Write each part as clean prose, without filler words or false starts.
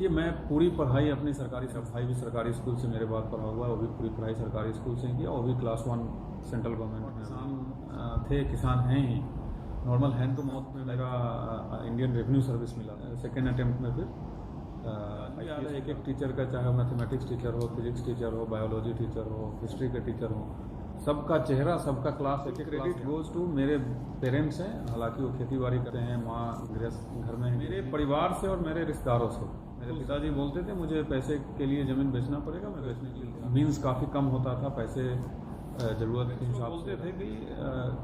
देखिए, मैं पूरी पढ़ाई अपनी सरकारी भाई भी सरकारी स्कूल से मेरे बाद पढ़ा हुआ है, वो भी पूरी पढ़ाई सरकारी स्कूल से किया, वो भी क्लास 1 सेंट्रल गवर्नमेंट में। किसान थे, किसान हैं ही, नॉर्मल हैंड टू माउथ में मेरा इंडियन रेवेन्यू सर्विस मिला। सेकेंड अटेम्प्ट में फिर एक एक टीचर का, चाहे मैथमेटिक्स टीचर हो, फिजिक्स टीचर हो, बायोलॉजी टीचर हो, हिस्ट्री के टीचर हो, सबका चेहरा, सबका क्लास, एक एक क्रेडिट गोज टू मेरे पेरेंट्स हैं। हालांकि वो खेती बाड़ी करते हैं, माँ गृहस्थ घर में है। मेरे परिवार से और मेरे रिश्तेदारों से, मेरे पिताजी बोलते थे मुझे पैसे के लिए ज़मीन बेचना पड़ेगा, मैं बेचने के लिए मीन्स काफ़ी कम होता था, पैसे ज़रूरत के हिसाब से बोलते थे कि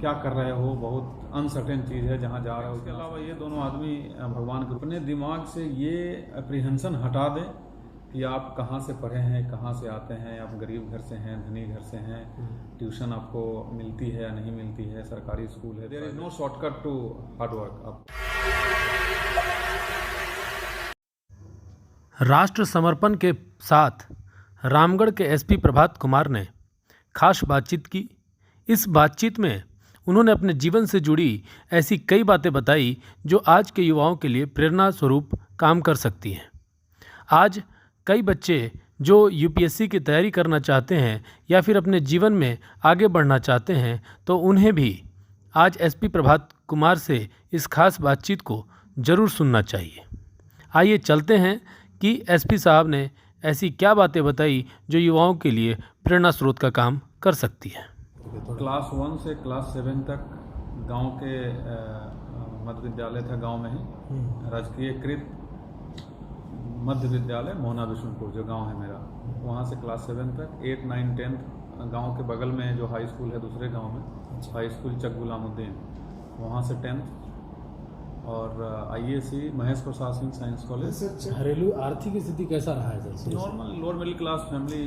क्या कर रहे हो, बहुत अनसर्टेन चीज़ है जहाँ जा रहे हो। इसके अलावा ये दोनों आदमी भगवान के अपने दिमाग से ये अप्रीहेंशन हटा दें कि आप कहाँ से पढ़े हैं, कहाँ से आते हैं, आप गरीब घर से हैं, धनी घर से हैं, ट्यूशन आपको मिलती है या नहीं मिलती है, सरकारी स्कूल है, there is no shortcut to hard work. राष्ट्र समर्पण के साथ रामगढ़ के एसपी प्रभात कुमार ने खास बातचीत की। इस बातचीत में उन्होंने अपने जीवन से जुड़ी ऐसी कई बातें बताई जो आज के युवाओं के लिए प्रेरणा स्वरूप काम कर सकती हैं। आज कई बच्चे जो यूपीएससी की तैयारी करना चाहते हैं या फिर अपने जीवन में आगे बढ़ना चाहते हैं, तो उन्हें भी आज एसपी प्रभात कुमार से इस खास बातचीत को ज़रूर सुनना चाहिए। आइए चलते हैं कि एसपी साहब ने ऐसी क्या बातें बताई जो युवाओं के लिए प्रेरणा स्रोत का काम कर सकती है। क्लास 1 से क्लास 7 तक गांव के मध्य विद्यालय था, गांव में ही राजकीय कृत मध्य विद्यालय मोहना विष्णुपुर, जो गांव है मेरा, वहां से क्लास 7 तक। 8, 9, 10 गांव के बगल में जो हाई स्कूल है दूसरे गांव में, हाई स्कूल चक गुलामुद्दीन, वहां से 10th। और IAC Mahesh Prasad Singh science college. घरेलू आर्थिक स्थिति कैसा रहा है? Normal lower middle class family,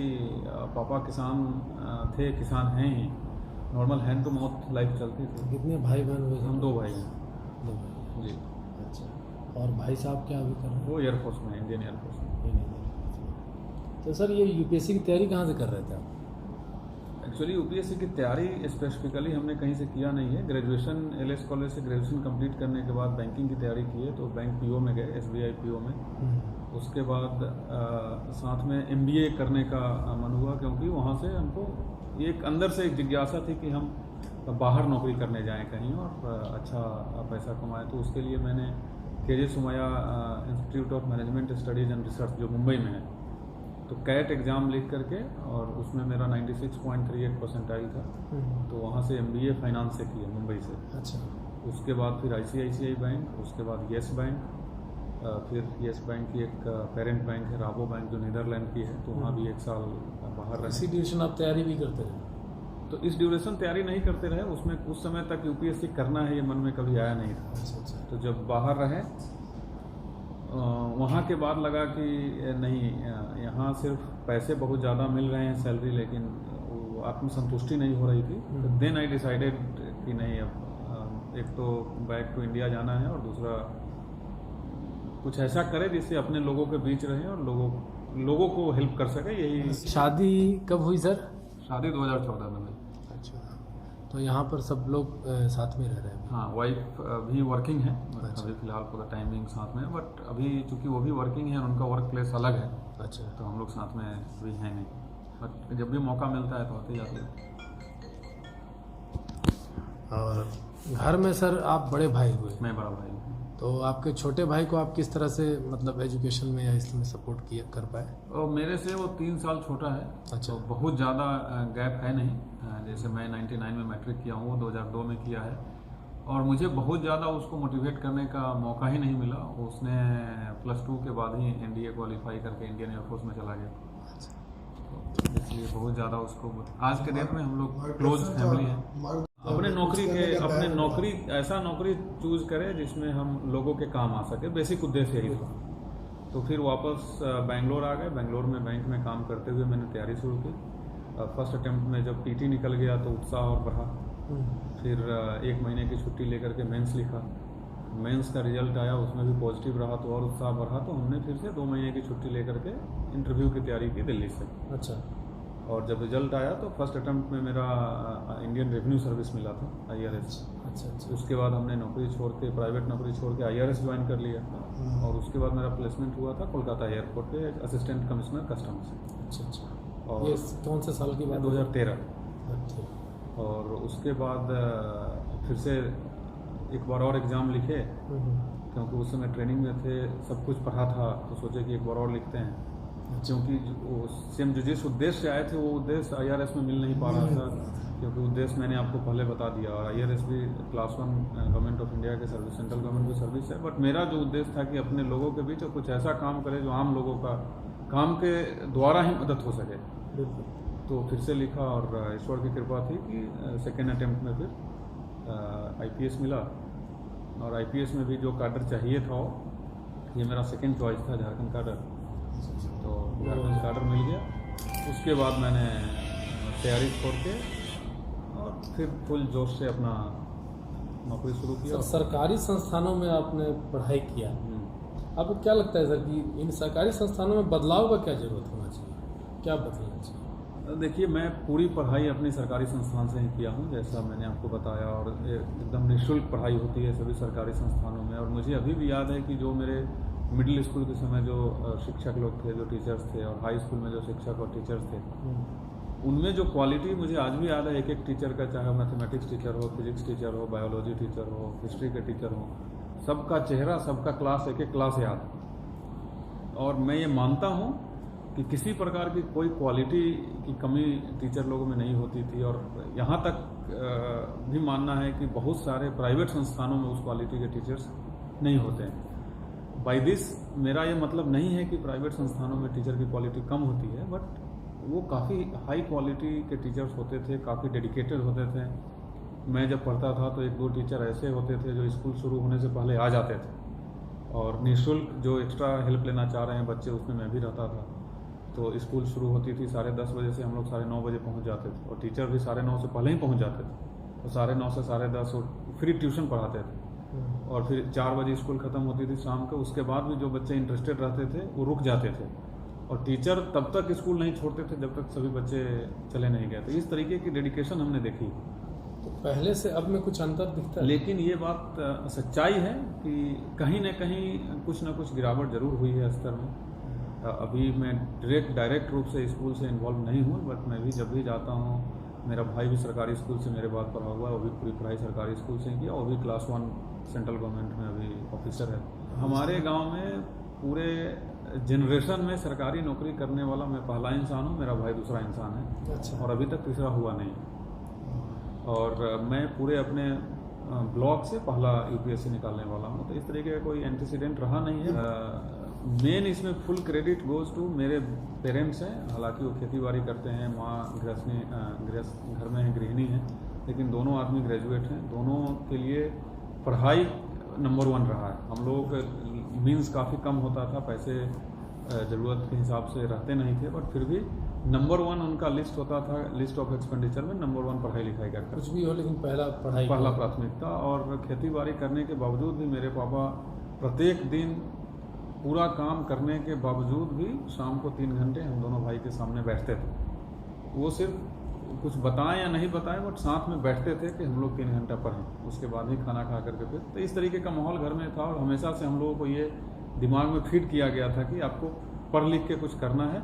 पापा किसान थे, किसान हैं ही, normal hand to mouth life चलती थी। कितने भाई बहन हुए? हम 2 भाई हैं। 2 भाई। जी। अच्छा, और भाई साहब क्या अभी कर रहे हैं? वो एयरफोर्स में, इंडियन एयरफोर्स में। तो सर, ये यूपीएससी की तैयारी कहाँ से कर रहे थे आप? एक्चुअली यूपीएससी की तैयारी स्पेसिफिकली हमने कहीं से किया नहीं है। ग्रेजुएशन LS कॉलेज से ग्रेजुएशन कंप्लीट करने के बाद बैंकिंग की तैयारी की है, तो बैंक PO में गए, SBI PO में। उसके बाद साथ में MBA करने का मन हुआ, क्योंकि वहाँ से हमको एक अंदर से एक जिज्ञासा थी कि हम बाहर नौकरी करने जाएं कहीं और अच्छा पैसा कमाएं। तो उसके लिए मैंने KJ Somaiya institute of management studies and research, जो मुंबई में है, तो कैट एग्ज़ाम लिख करके, और उसमें मेरा 96.38 परसेंटाइल था, तो वहाँ से MBA फाइनेंस से किया मुंबई से। अच्छा। उसके बाद फिर ICICI बैंक, उसके बाद येस बैंक, फिर येस बैंक की एक पेरेंट बैंक है राबो बैंक, जो नीदरलैंड की है, तो वहाँ भी 1 साल बाहर रहे। इसी ड्यूरेशन आप तैयारी भी करते रहे? तो इस ड्यूरेशन तैयारी नहीं करते रहे, उसमें उस समय तक UPSC करना है ये मन में कभी आया नहीं था। अच्छा। तो जब बाहर रहे, वहाँ के बाद लगा कि नहीं, यहाँ सिर्फ पैसे बहुत ज़्यादा मिल रहे हैं, सैलरी, लेकिन वो आत्मसंतुष्टि नहीं हो रही थी। तो देन आई डिसाइडेड कि नहीं, अब एक तो बैक टू इंडिया जाना है, और दूसरा कुछ ऐसा करे जिससे अपने लोगों के बीच रहें और लोगों को हेल्प कर सके। यही। शादी कब हुई सर? शादी 2014 में हुई। अच्छा, तो यहाँ पर सब लोग साथ में रह रहे हैं? हाँ, वाइफ भी वर्किंग है। अच्छा। अभी फिलहाल पूरा टाइमिंग साथ में, बट अभी चूंकि वो भी वर्किंग है, उनका वर्क प्लेस अलग है। अच्छा। तो हम लोग साथ में भी हैं नहीं, बट जब भी मौका मिलता है तो आते जाते हैं। और घर में सर आप बड़े भाई हुए? मैं बड़ा भाई हूँ। तो आपके छोटे भाई को आप किस तरह से मतलब एजुकेशन में या इसमें सपोर्ट किया कर पाए? और मेरे से वो 3 साल छोटा है। अच्छा। तो बहुत ज़्यादा गैप है नहीं। जैसे मैं 99 में मैट्रिक किया हूँ, वो 2002 में किया है, और मुझे बहुत ज़्यादा उसको मोटिवेट करने का मौका ही नहीं मिला। उसने +2 के बाद ही NDA क्वालिफाई करके इंडियन एयरफोर्स में चला गया। तो इसलिए बहुत ज़्यादा उसको, आज के डेट में हम लोग क्लोज फैमिली हैं। अपने नौकरी ऐसा नौकरी चूज करे जिसमें हम लोगों के काम आ सके, बेसिक उद्देश्य यही था। तो फिर वापस बेंगलोर आ गए। बेंगलोर में बैंक में काम करते हुए मैंने तैयारी शुरू की। फर्स्ट अटेम्प्ट में जब PT निकल गया तो उत्साह और बढ़ा। फिर 1 महीने की छुट्टी लेकर के मेंस लिखा। मेंस का रिजल्ट आया, उसमें भी पॉजिटिव रहा, तो और उत्साह बढ़ा। तो हमने फिर से 2 महीने की छुट्टी लेकर के इंटरव्यू की तैयारी की दिल्ली से। अच्छा। और जब रिजल्ट आया तो फर्स्ट अटेम्प्ट में मेरा इंडियन रेवेन्यू सर्विस मिला था, IRS। अच्छा। उसके बाद हमने नौकरी छोड़ के, प्राइवेट नौकरी छोड़ के IRS ज्वाइन कर लिया, और उसके बाद मेरा प्लेसमेंट हुआ था कोलकाता एयरपोर्ट पे असिस्टेंट कमिश्नर कस्टम्स। अच्छा। और ये कौन से साल की बात? 2013। अच्छा। और उसके बाद फिर से एक बार और एग्ज़ाम लिखे, क्योंकि उस समय ट्रेनिंग में थे, सब कुछ पढ़ा था, तो सोचे कि एक बार और लिखते हैं, क्योंकि वो सेम जिस उद्देश्य से आए थे वो उद्देश्य IRS में मिल नहीं पा रहा था, क्योंकि उद्देश्य मैंने आपको पहले बता दिया। और IRS भी क्लास 1 गवर्नमेंट ऑफ इंडिया के सर्विस, सेंट्रल गवर्नमेंट की सर्विस है, बट मेरा जो उद्देश्य था कि अपने लोगों के बीच कुछ ऐसा काम करे जो आम लोगों का काम के द्वारा ही मदद हो सके। तो फिर से लिखा, और ईश्वर की कृपा थी कि सेकेंड अटेम्प्ट में फिर IPS मिला, और IPS में भी जो काडर चाहिए था ये मेरा सेकेंड चॉइस था, झारखंड काडर। तो झारखंड काडर मिल गया। उसके बाद मैंने तैयारी छोड़ के और फिर फुल जोश से अपना नौकरी शुरू किया। सरकारी संस्थानों में आपने पढ़ाई किया, आपको क्या लगता है सर कि इन सरकारी संस्थानों में बदलाव का क्या जरूरत होना चाहिए, क्या बदलना चाहिए? देखिए, मैं पूरी पढ़ाई अपनी सरकारी संस्थान से ही किया हूँ, जैसा मैंने आपको बताया, और एकदम निःशुल्क पढ़ाई होती है सभी सरकारी संस्थानों में। और मुझे अभी भी याद है कि जो मेरे मिडिल स्कूल के समय जो शिक्षक लोग थे, जो टीचर्स थे, और हाई स्कूल में जो शिक्षक और टीचर्स थे, उनमें जो क्वालिटी मुझे आज भी याद है। एक एक टीचर का, चाहे मैथमेटिक्स टीचर हो, फिजिक्स टीचर हो, बायोलॉजी टीचर हो, हिस्ट्री के टीचर हो, सबका चेहरा, सबका क्लास, एक एक क्लास याद। और मैं ये मानता हूँ कि किसी प्रकार की कोई क्वालिटी की कमी टीचर लोगों में नहीं होती थी। और यहाँ तक भी मानना है कि बहुत सारे प्राइवेट संस्थानों में उस क्वालिटी के टीचर्स नहीं होते हैं। बाय दिस मेरा ये मतलब नहीं है कि प्राइवेट संस्थानों में टीचर की क्वालिटी कम होती है, बट वो काफ़ी हाई क्वालिटी के टीचर्स होते थे, काफ़ी डेडिकेटेड होते थे। मैं जब पढ़ता था तो एक दो टीचर ऐसे होते थे जो स्कूल शुरू होने से पहले आ जाते थे, और निःशुल्क जो एक्स्ट्रा हेल्प लेना चाह रहे हैं बच्चे, उसमें मैं भी रहता था। तो स्कूल शुरू होती थी 10:30 बजे से, हम लोग 9:30 बजे पहुंच जाते थे, और टीचर भी 9:30 से पहले ही पहुंच जाते थे। तो 9:30 से 10:30 फ्री ट्यूशन पढ़ाते थे, और फिर 4 बजे स्कूल ख़त्म होती थी शाम को। उसके बाद भी जो बच्चे इंटरेस्टेड रहते थे वो रुक जाते थे, और टीचर तब तक स्कूल नहीं छोड़ते थे जब तक सभी बच्चे चले नहीं गए। तो इस तरीके की डेडिकेशन हमने देखी। तो पहले से अब में कुछ अंतर दिखता है, लेकिन ये बात सच्चाई है कि कहीं न कहीं कुछ न कुछ गिरावट जरूर हुई है स्तर में। अभी मैं डायरेक्ट रूप से स्कूल से इन्वॉल्व नहीं हूँ, बट मैं भी जब भी जाता हूँ, मेरा भाई भी सरकारी स्कूल से मेरे बाद पढ़ा हुआ है, वो भी पूरी पढ़ाई सरकारी स्कूल से किया, वो भी क्लास 1 सेंट्रल गवर्नमेंट में अभी ऑफिसर है। हमारे गांव में पूरे जनरेशन में सरकारी नौकरी करने वाला मैं पहला इंसान हूँ, मेरा भाई दूसरा इंसान है। अच्छा। और अभी तक तीसरा हुआ नहीं। और मैं पूरे अपने ब्लॉक से पहला UPSC निकालने वाला हूँ। तो इस तरीके का कोई एंटीसीडेंट रहा नहीं है। मेन इसमें फुल क्रेडिट गोज़ टू मेरे पेरेंट्स हैं। हालांकि वो खेती बाड़ी करते हैं, माँ गृहस्थ घर में है, गृहिणी है, लेकिन दोनों आदमी ग्रेजुएट हैं। दोनों के लिए पढ़ाई नंबर 1 रहा है। हम लोगों का मीन्स काफ़ी कम होता था, पैसे ज़रूरत के हिसाब से रहते नहीं थे, बट फिर भी नंबर 1 उनका लिस्ट होता था, लिस्ट ऑफ एक्सपेंडिचर में नंबर 1 पढ़ाई लिखाई कर कुछ भी हो, लेकिन पहला प्राथमिकता। और खेती बाड़ी करने के बावजूद भी मेरे पापा प्रत्येक दिन पूरा काम करने के बावजूद भी शाम को 3 घंटे हम दोनों भाई के सामने बैठते थे। वो सिर्फ कुछ बताएं या नहीं बताएं, बट साथ में बैठते थे कि हम लोग 3 घंटा पढ़ें, उसके बाद ही खाना खा करके फिर। तो इस तरीके का माहौल घर में था, और हमेशा से हम लोगों को ये दिमाग में फिट किया गया था कि आपको पढ़ लिख के कुछ करना है।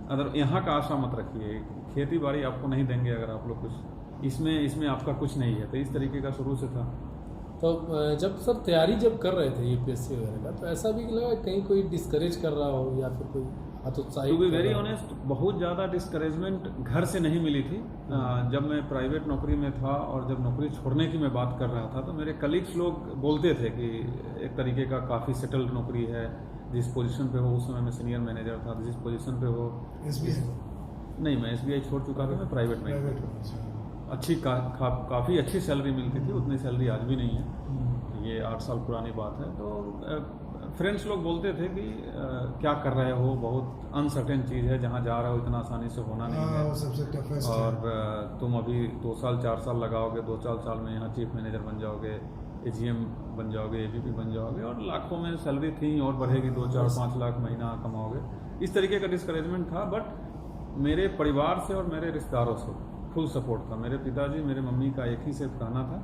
अगर यहाँ का आशा मत रखिए, खेती बाड़ी आपको नहीं देंगे अगर आप लोग कुछ, इसमें आपका कुछ नहीं है। तो इस तरीके का शुरू से था। तो जब सर तैयारी जब कर रहे थे UPSC वगैरह का, तो ऐसा भी लगा कहीं कोई डिस्करेज कर रहा हो या फिर कोई हतोत्साहित? टू बी वेरी ऑनेस्ट, बहुत ज़्यादा डिस्करेजमेंट घर से नहीं मिली थी। जब मैं प्राइवेट नौकरी में था और जब नौकरी छोड़ने की मैं बात कर रहा था, तो मेरे कलीग्स लोग बोलते थे कि एक तरीके का काफ़ी सेटल्ड नौकरी है, जिस पोजीशन पे हो, उस समय मैं सीनियर मैनेजर था, जिस पोजीशन पे हो। नहीं, मैं SBI छोड़ चुका था, मैं प्राइवेट में अच्छी काफ़ी अच्छी सैलरी मिलती थी, उतनी सैलरी आज भी नहीं है, ये 8 साल पुरानी बात है। तो फ्रेंड्स लोग बोलते थे कि क्या कर रहे हो, बहुत अनसर्टेन चीज़ है, जहाँ जा रहे हो इतना आसानी से होना नहीं है, सबसे टफेस्ट और तुम अभी 2 साल 4 साल लगाओगे, 2-4 साल में यहाँ चीफ मैनेजर बन जाओगे, AGM बन जाओगे, AVP बन जाओगे, और लाखों में सैलरी थी और बढ़ेगी, 2-4-5 लाख महीना कमाओगे। इस तरीके का डिस्करेजमेंट था। बट मेरे परिवार से और मेरे रिश्तेदारों से फुल सपोर्ट था। मेरे पिताजी, मेरे मम्मी का एक ही सिर्फ कहना था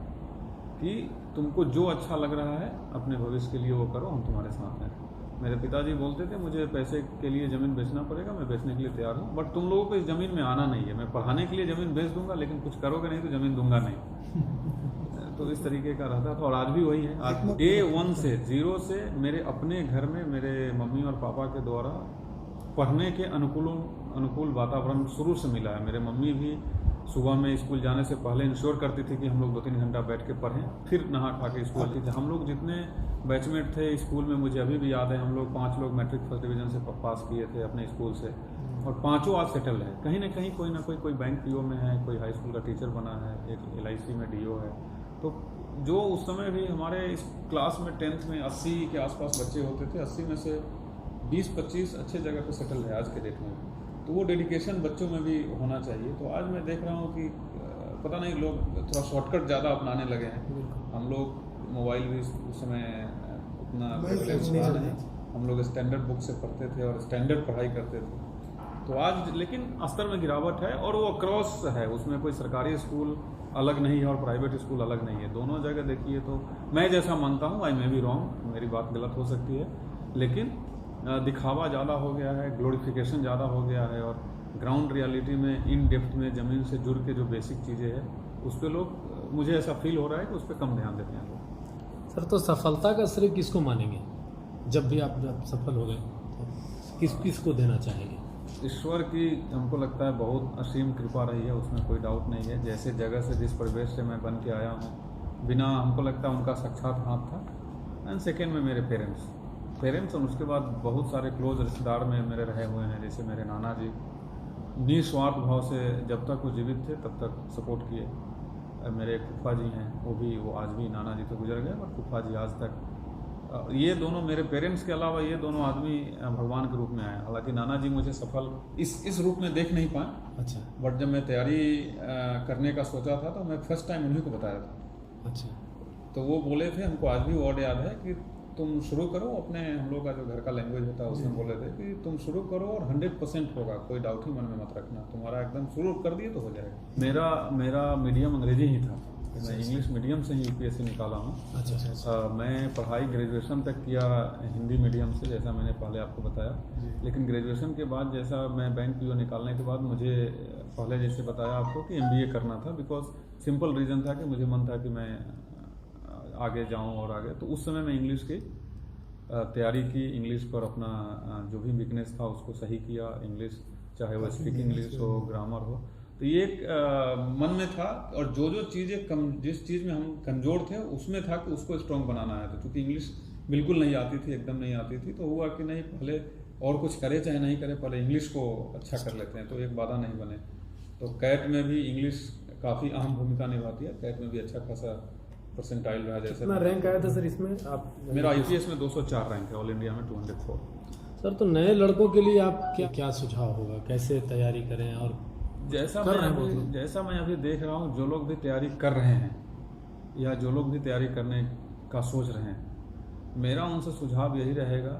कि तुमको जो अच्छा लग रहा है अपने भविष्य के लिए वो करो, हम तुम्हारे साथ हैं। मेरे पिताजी बोलते थे मुझे पैसे के लिए ज़मीन बेचना पड़ेगा, मैं बेचने के लिए तैयार हूँ, बट तुम लोगों को इस ज़मीन में आना नहीं है। मैं पढ़ाने के लिए ज़मीन बेच दूंगा, लेकिन कुछ करोगे नहीं तो ज़मीन दूंगा नहीं। तो इस तरीके का रहता था और आज भी वही है। आज डे 1 से 0 से मेरे अपने घर में मेरे मम्मी और पापा के द्वारा पढ़ने के अनुकूल वातावरण शुरू से मिला है। मेरे मम्मी भी सुबह में स्कूल जाने से पहले इंश्योर करती थी कि हम लोग 2-3 घंटा बैठ के पढ़ें, फिर नहा खा के स्कूल आती थी। हम लोग जितने बैचमेट थे स्कूल में, मुझे अभी भी याद है, हम लोग 5 लोग मैट्रिक फर्स्ट डिवीजन से पास किए थे अपने स्कूल से, और 5 आज सेटल है। कहीं ना कहीं कोई ना कोई बैंक पीओ में है, कोई हाई स्कूल का टीचर बना है, एक LIC में DO है। तो जो उस समय भी हमारे इस क्लास में 10th में 80 के आसपास बच्चे होते थे, 80 में से 20-25 अच्छे जगह पे सेटल है आज के डेट में। तो वो डेडिकेशन बच्चों में भी होना चाहिए। तो आज मैं देख रहा हूँ कि पता नहीं लोग थोड़ा शॉर्टकट ज़्यादा अपनाने लगे हैं। हम लोग मोबाइल भी उस समय उतना नहीं, हम लोग स्टैंडर्ड बुक से पढ़ते थे और स्टैंडर्ड पढ़ाई करते थे। तो आज लेकिन स्तर में गिरावट है और वो अक्रॉस है, उसमें कोई सरकारी स्कूल अलग नहीं है और प्राइवेट स्कूल अलग नहीं है। दोनों जगह देखिए तो मैं जैसा मानता हूँ, आई मे बी रॉन्ग, मेरी बात गलत हो सकती है, लेकिन दिखावा ज़्यादा हो गया है, ग्लोरिफिकेशन ज़्यादा हो गया है, और ग्राउंड रियलिटी में इन डेप्थ में ज़मीन से जुड़ के जो बेसिक चीज़ें हैं उस पर लोग, मुझे ऐसा फील हो रहा है कि उस पर कम ध्यान देते हैं लोग। सर, तो सफलता का श्रेय किसको मानेंगे? जब भी आप सफल हो गए तो किसको देना चाहेंगे? ईश्वर की हमको लगता है बहुत असीम कृपा रही है, उसमें कोई डाउट नहीं है। जैसे जगह से, जिस परिवेश से मैं बन के आया हूँ, बिना हमको लगता है उनका साक्षात हाथ था। एंड सेकेंड में मेरे पेरेंट्स और उसके बाद बहुत सारे क्लोज रिश्तेदार में मेरे रहे हुए हैं। जैसे मेरे नाना जी निस्वार्थ भाव से जब तक वो जीवित थे तब तक सपोर्ट किए। मेरे फूफा जी हैं, वो आज भी, नाना जी तो गुजर गए बट फूफा जी आज तक। ये दोनों, मेरे पेरेंट्स के अलावा ये दोनों आदमी भगवान के रूप में आए। हालांकि नाना जी मुझे सफल इस रूप में देख नहीं पाए। अच्छा। बट जब मैं तैयारी करने का सोचा था तो मैं फर्स्ट टाइम उन्हीं को बताया था। अच्छा। तो वो बोले थे, हमको आज भी वर्ड याद है कि तुम शुरू करो अपने, हम लोग का जो घर का लैंग्वेज होता है उसमें बोले थे कि तुम शुरू करो और 100% होगा, कोई डाउट ही मन में मत रखना, तुम्हारा एकदम शुरू कर दिए तो हो जाएगा। मेरा मीडियम अंग्रेजी ही था। मैं इंग्लिश मीडियम से ही UPSC निकाला हूँ। अच्छा। मैं पढ़ाई ग्रेजुएशन तक किया हिंदी मीडियम से, जैसा मैंने पहले आपको बताया। लेकिन ग्रेजुएशन के बाद जैसा मैं बैंक PO निकालने के बाद मुझे पहले जैसे बताया आपको कि MBA करना था, बिकॉज सिंपल रीज़न था कि मुझे मन था कि मैं आगे जाऊं और आगे। तो उस समय मैं इंग्लिश की तैयारी की, इंग्लिश पर अपना जो भी वीकनेस था उसको सही किया। इंग्लिश चाहे वो स्पीकिंग इंग्लिश हो, ग्रामर हो, तो ये मन में था। और जो चीज़ें जिस चीज़ में हम कमज़ोर थे उसमें था कि उसको स्ट्रॉन्ग बनाना है। तो चूँकि इंग्लिश बिल्कुल नहीं आती थी, एकदम नहीं आती थी, तो हुआ कि नहीं, पहले और कुछ करे चाहे नहीं करे, पहले इंग्लिश को अच्छा कर लेते हैं तो एक बाधा नहीं बने। तो कैट में भी इंग्लिश काफ़ी अहम भूमिका निभाती है। कैट में भी अच्छा खासा परसेंटाइल रहा। जैसे कितना रैंक आया था सर इसमें आप? मेरा IPS में 204 रैंक है, ऑल इंडिया में 204। सर, तो नए लड़कों के लिए आप क्या सुझाव होगा, कैसे तैयारी करें? और जैसा मैं अभी देख रहा हूँ, जो लोग भी तैयारी कर रहे हैं या जो लोग भी तैयारी करने का सोच रहे हैं, मेरा उनसे सुझाव यही रहेगा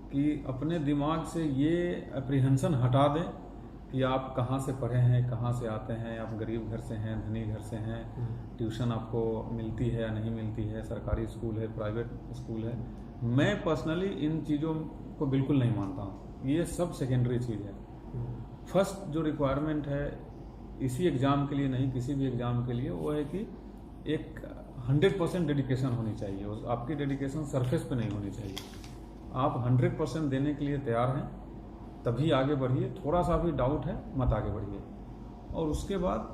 कि अपने दिमाग से ये अप्रीहेंशन हटा दें कि आप कहाँ से पढ़े हैं, कहाँ से आते हैं, आप गरीब घर से हैं, धनी घर से हैं, ट्यूशन आपको मिलती है या नहीं मिलती है, सरकारी स्कूल है, प्राइवेट स्कूल है। मैं पर्सनली इन चीज़ों को बिल्कुल नहीं मानता हूँ, ये सब सेकेंडरी चीज़ है। फर्स्ट जो रिक्वायरमेंट है इसी एग्ज़ाम के लिए नहीं, किसी भी एग्ज़ाम के लिए, वो है कि एक 100% डेडिकेशन होनी चाहिए। आपकी डेडिकेशन सरफेस पे नहीं होनी चाहिए। आप 100% देने के लिए तैयार हैं तभी आगे बढ़िए। थोड़ा सा भी डाउट है मत आगे बढ़िए। और उसके बाद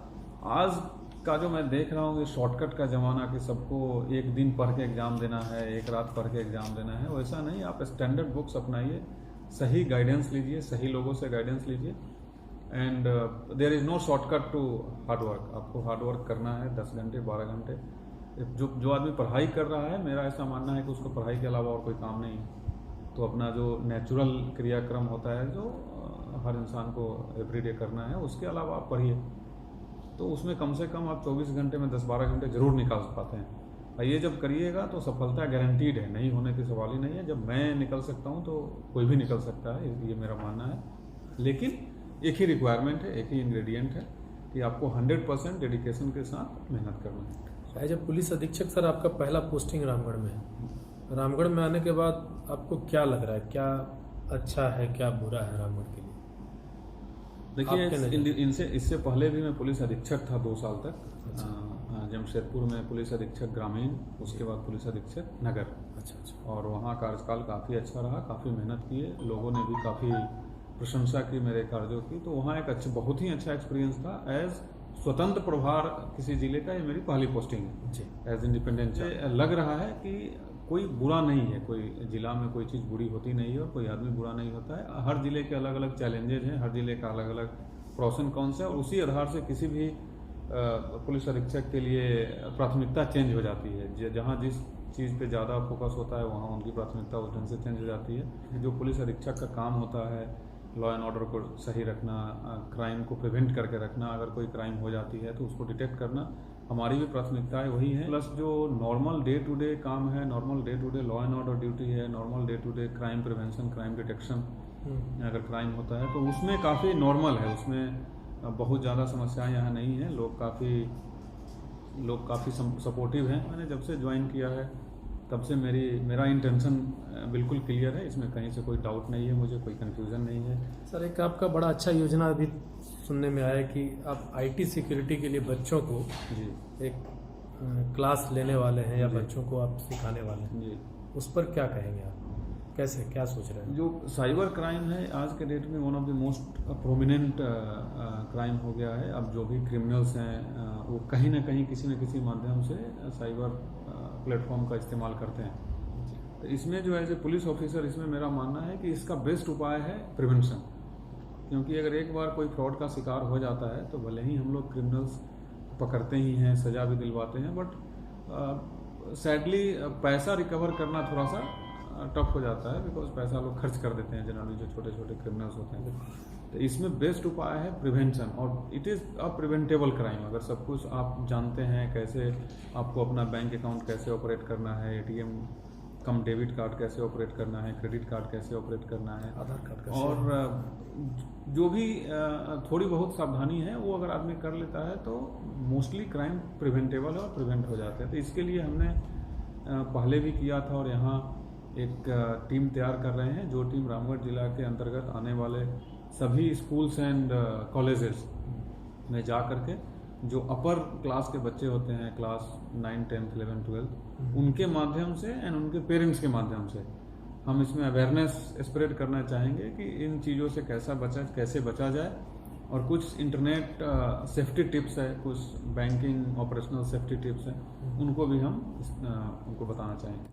आज का जो मैं देख रहा हूँ ये शॉर्टकट का ज़माना कि सबको एक दिन पढ़ के एग्ज़ाम देना है, एक रात पढ़ के एग्ज़ाम देना है, वैसा नहीं। आप स्टैंडर्ड बुक्स अपनाइए, सही गाइडेंस लीजिए, सही लोगों से गाइडेंस लीजिए। And there is no shortcut to hard work. आपको हार्ड वर्क करना है 10 घंटे 12 घंटे। जो आदमी पढ़ाई कर रहा है, मेरा ऐसा मानना है कि उसको पढ़ाई के अलावा और कोई काम नहीं है। तो अपना जो नेचुरल क्रियाक्रम होता है जो हर इंसान को एवरीडे करना है, उसके अलावा आप पढ़िए। तो उसमें कम से कम आप 24 घंटे में 10-12 घंटे जरूर निकाल पाते हैं। और ये जब करिएगा तो सफलता गारंटीड है, नहीं होने की सवाल ही नहीं है। जब मैं निकल सकता हूँ तो कोई भी निकल सकता है, ये मेरा मानना है। लेकिन एक ही रिक्वायरमेंट है, एक ही इंग्रेडिएंट है कि आपको 100% डेडिकेशन के साथ मेहनत करना है। एज ए पुलिस अधीक्षक सर, आपका पहला पोस्टिंग रामगढ़ में है। रामगढ़ में आने के बाद आपको क्या लग रहा है, क्या अच्छा है क्या बुरा है रामगढ़ के लिए? देखिए, इनसे इससे पहले भी मैं पुलिस अधीक्षक था 2 साल तक। जमशेदपुर में पुलिस अधीक्षक ग्रामीण, उसके बाद पुलिस अधीक्षक नगर। अच्छा। और वहाँ कार्यकाल काफ़ी अच्छा रहा, काफ़ी मेहनत किए, लोगों ने भी काफ़ी प्रशंसा की मेरे कार्यों की। तो वहाँ एक बहुत ही अच्छा एक्सपीरियंस था। एज स्वतंत्र प्रभार किसी जिले का ये मेरी पहली पोस्टिंग है जी। As independent. लग रहा है कि कोई बुरा नहीं है, कोई जिला में कोई चीज़ बुरी होती नहीं है और कोई आदमी बुरा नहीं होता है। हर जिले के अलग अलग चैलेंजेज हैं, हर जिले का अलग अलग प्रोस एंड कॉन्स है, और उसी आधार से किसी भी पुलिस अधीक्षक के लिए प्राथमिकता चेंज हो जाती है। जहाँ जिस चीज़ पे ज़्यादा फोकस होता है वहाँ उनकी प्राथमिकता उस ढंग से चेंज हो जाती है। जो पुलिस अधीक्षक का काम होता है, लॉ एंड ऑर्डर को सही रखना, क्राइम को प्रिवेंट करके रखना, अगर कोई क्राइम हो जाती है तो उसको डिटेक्ट करना, हमारी भी प्राथमिकताएं वही हैं। प्लस जो नॉर्मल डे टू डे काम है, normal day to day law and order duty है, normal day to day crime prevention, crime detection, अगर क्राइम होता है तो उसमें काफ़ी नॉर्मल है, उसमें बहुत ज़्यादा समस्याएं यहाँ नहीं हैं। लोग काफ़ी सपोर्टिव हैं। मैंने जब से ज्वाइन किया है तब से मेरा इंटेंशन बिल्कुल क्लियर है, इसमें कहीं से कोई डाउट नहीं है, मुझे कोई कन्फ्यूज़न नहीं है। सर, एक आपका बड़ा अच्छा योजना अभी सुनने में आया कि आप आईटी सिक्योरिटी के लिए बच्चों को जी एक क्लास लेने वाले हैं या बच्चों को आप सिखाने वाले हैं जी। उस पर क्या कहेंगे आप, कैसे क्या सोच रहे हैं? जो साइबर क्राइम है आज के डेट में one of the most prominent crime हो गया है। अब जो भी क्रिमिनल्स हैं वो कहीं ना कहीं किसी न किसी माध्यम से साइबर प्लेटफॉर्म का इस्तेमाल करते हैं। तो इसमें जो एज ए पुलिस ऑफिसर, इसमें मेरा मानना है कि इसका बेस्ट उपाय है प्रिवेंशन। क्योंकि अगर एक बार कोई फ्रॉड का शिकार हो जाता है तो भले ही हम लोग क्रिमिनल्स पकड़ते ही हैं, सजा भी दिलवाते हैं, बट सैडली पैसा रिकवर करना थोड़ा सा टफ हो जाता है, बिकॉज पैसा लोग खर्च कर देते हैं जनरली, जो छोटे छोटे क्रिमिनल्स होते हैं। तो इसमें बेस्ट उपाय है प्रिवेंशन, और it is a preventable crime. अगर सब कुछ आप जानते हैं, कैसे आपको अपना बैंक अकाउंट कैसे ऑपरेट करना है, एटीएम कम डेबिट कार्ड कैसे ऑपरेट करना है, क्रेडिट कार्ड कैसे ऑपरेट करना है, आधार कार्ड कैसे, और जो भी थोड़ी बहुत सावधानी है वो अगर आदमी कर लेता है तो मोस्टली क्राइम प्रिवेंटेबल और प्रिवेंट हो जाते हैं। तो इसके लिए हमने पहले भी किया था और यहाँ एक टीम तैयार कर रहे हैं, जो टीम रामगढ़ जिला के अंतर्गत आने वाले सभी स्कूल्स एंड कॉलेजेस में जा करके जो अपर क्लास के बच्चे होते हैं, क्लास 9, 10, 11, 12, उनके माध्यम से एंड उनके पेरेंट्स के माध्यम से हम इसमें अवेयरनेस स्प्रेड करना चाहेंगे कि इन चीज़ों से कैसे बचा जाए। और कुछ इंटरनेट सेफ्टी टिप्स है, कुछ बैंकिंग ऑपरेशनल सेफ्टी टिप्स हैं, उनको भी हम उनको बताना चाहेंगे।